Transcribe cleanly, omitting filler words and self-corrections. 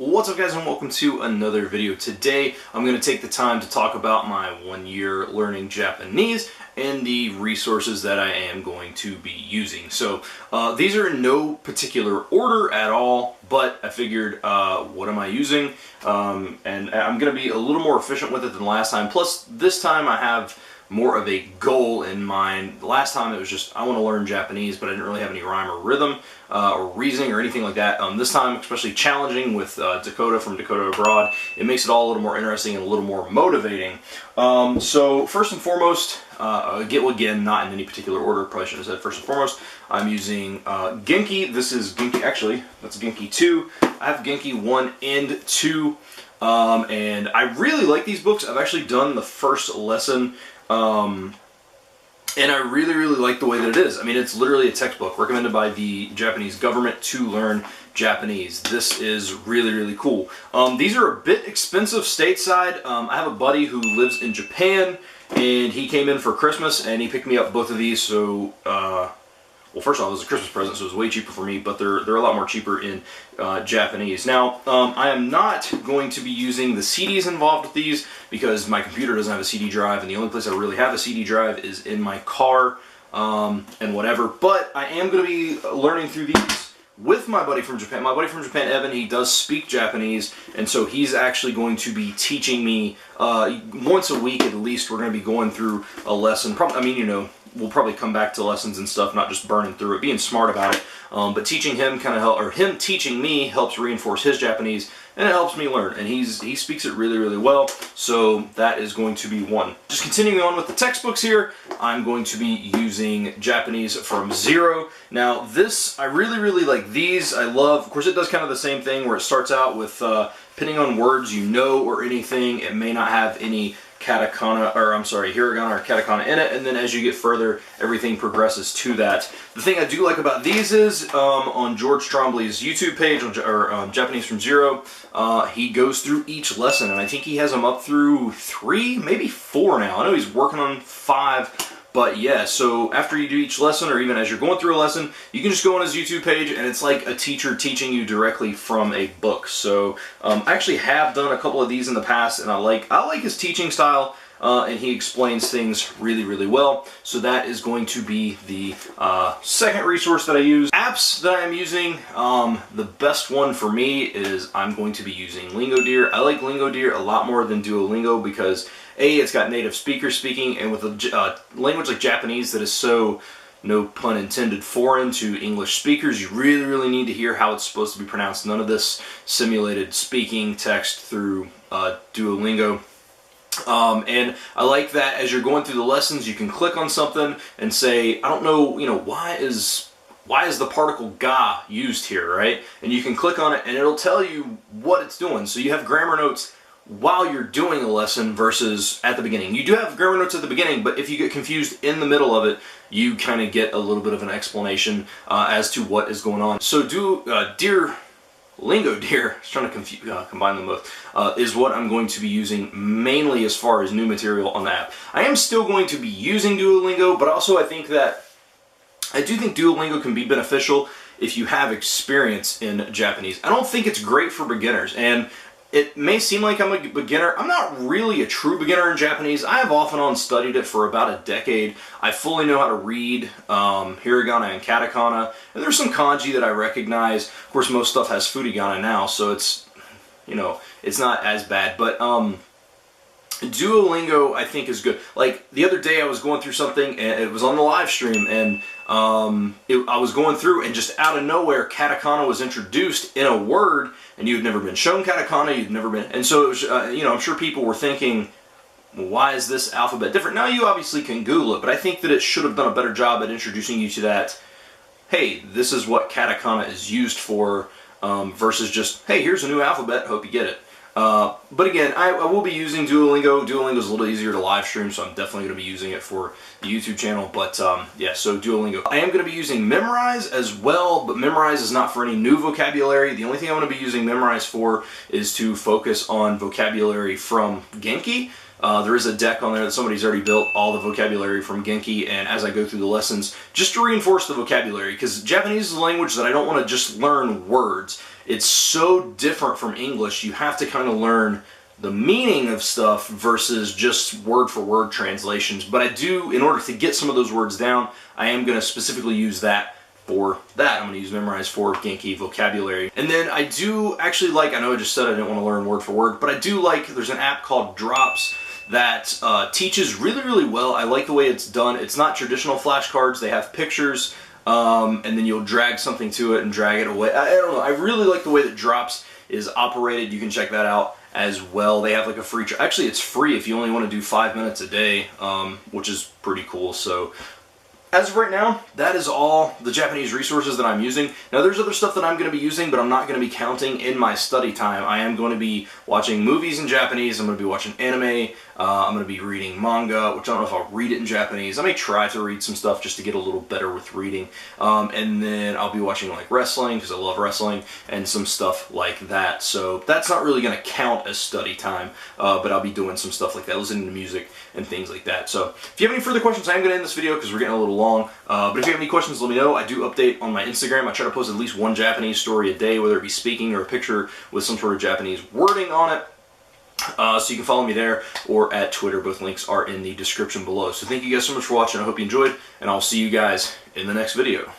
What's up guys, and welcome to another video. Today I'm going to take the time to talk about my 1 year learning Japanese and the resources that I am going to be using. So these are in no particular order at all, but I figured what am I using? And I'm going to be a little more efficient with it than last time. Plus this time I have more of a goal in mind. Last time it was just, I want to learn Japanese, but I didn't really have any rhyme or rhythm or reasoning or anything like that. This time, especially challenging with Dakota from Dakota Abroad, it makes it all a little more interesting and a little more motivating. So first and foremost, again, not in any particular order, probably should have said first and foremost, I'm using Genki. This is Genki, actually, that's Genki 2. I have Genki 1 and 2, and I really like these books. I've actually done the first lesson, and I really like the way that it is. I mean, it's literally a textbook recommended by the Japanese government to learn Japanese. This is really cool. These are a bit expensive stateside. I have a buddy who lives in Japan, and he came in for Christmas, and he picked me up both of these. So, well, first of all, it was a Christmas present, so it was way cheaper for me, but they're a lot more cheaper in Japanese. Now, I am not going to be using the CDs involved with these because my computer doesn't have a CD drive, and the only place I really have a CD drive is in my car and whatever. But I am going to be learning through these with my buddy from Japan. My buddy from Japan, Evan, he does speak Japanese, and so he's actually going to be teaching me once a week at least. We're going to be going through a lesson. Probably, I mean, you know, we'll probably come back to lessons and stuff, not just burning through it, being smart about it. But teaching him kind of help, or him teaching me helps reinforce his Japanese, and it helps me learn. And he speaks it really well, so that is going to be one. Just continuing on with the textbooks here, I'm going to be using Japanese from Zero. Now this, I really like these. I love, of course it does kind of the same thing where it starts out with, depending on words you know or anything, it may not have any katakana, or I'm sorry, hiragana or katakana in it, and then as you get further, everything progresses to that. The thing I do like about these is, on George Trombley's YouTube page, or Japanese from Zero, he goes through each lesson, and I think he has them up through 3, maybe 4 now. I know he's working on 5, but yeah, so after you do each lesson, or even as you're going through a lesson, you can just go on his YouTube page, and it's like a teacher teaching you directly from a book. So I actually have done a couple of these in the past, and I like his teaching style, and he explains things really well. So that is going to be the second resource that I use. Apps that I'm using, the best one for me is I'm going to be using Lingodear. I like Lingodear a lot more than Duolingo because A, it's got native speakers speaking, and with a language like Japanese that is so, no pun intended, foreign to English speakers, you really need to hear how it's supposed to be pronounced. None of this simulated speaking text through Duolingo. And I like that as you're going through the lessons, you can click on something and say, I don't know, you know, why is the particle ga used here, right? And you can click on it and it'll tell you what it's doing. So you have grammar notes while you're doing a lesson versus at the beginning. You do have grammar notes at the beginning, but if you get confused in the middle of it, you kind of get a little bit of an explanation as to what is going on. So Lingodear, I was trying to combine them both, is what I'm going to be using mainly as far as new material on the app. I am still going to be using Duolingo, but also I do think Duolingo can be beneficial if you have experience in Japanese. I don't think it's great for beginners, and it may seem like I'm a beginner. I'm not really a true beginner in Japanese. I have off and on studied it for about a decade. I fully know how to read hiragana and katakana, and there's some kanji that I recognize. Of course, most stuff has furigana now, so it's, you know, it's not as bad. But Duolingo, I think, is good. Like, the other day I was going through something, and it was on the live stream, and I was going through, and just out of nowhere, katakana was introduced in a word, and you had never been shown katakana, you'd never been, and so it was, you know, I'm sure people were thinking, why is this alphabet different? Now, you obviously can Google it, but I think that it should have done a better job at introducing you to that, hey, this is what katakana is used for, versus just, hey, here's a new alphabet, hope you get it. But again, I will be using Duolingo. Duolingo is a little easier to live stream, so I'm definitely going to be using it for the YouTube channel. But yeah, so Duolingo. I am going to be using Memrise as well, but Memrise is not for any new vocabulary. The only thing I'm going to be using Memrise for is to focus on vocabulary from Genki. There is a deck on there that somebody's already built all the vocabulary from Genki, and as I go through the lessons, just to reinforce the vocabulary, because Japanese is a language that I don't want to just learn words. It's so different from English. You have to kind of learn the meaning of stuff versus just word-for-word translations. But I do, in order to get some of those words down, I am going to specifically use that for that. I'm going to use Memorize for Genki vocabulary. And then I do actually like, I know I just said I didn't want to learn word for word, but I do like, there's an app called Drops that teaches really, really well. I like the way it's done. It's not traditional flashcards. They have pictures, and then you'll drag something to it and drag it away. I don't know. I really like the way that Drops is operated. You can check that out as well. They have like a free, actually it's free if you only want to do 5 minutes a day, which is pretty cool. So as of right now, that is all the Japanese resources that I'm using. Now there's other stuff that I'm going to be using, but I'm not going to be counting in my study time. I am going to be watching movies in Japanese, I'm going to be watching anime, I'm going to be reading manga, which I don't know if I'll read it in Japanese. I may try to read some stuff just to get a little better with reading. And then I'll be watching like wrestling, because I love wrestling, and some stuff like that. So that's not really going to count as study time, but I'll be doing some stuff like that, listening to music and things like that. So if you have any further questions, I am going to end this video because we're getting a little long. But if you have any questions, let me know. I do update on my Instagram. I try to post at least one Japanese story a day, whether it be speaking or a picture with some sort of Japanese wording on it. So you can follow me there or at Twitter. Both links are in the description below. So thank you guys so much for watching. I hope you enjoyed, and I'll see you guys in the next video.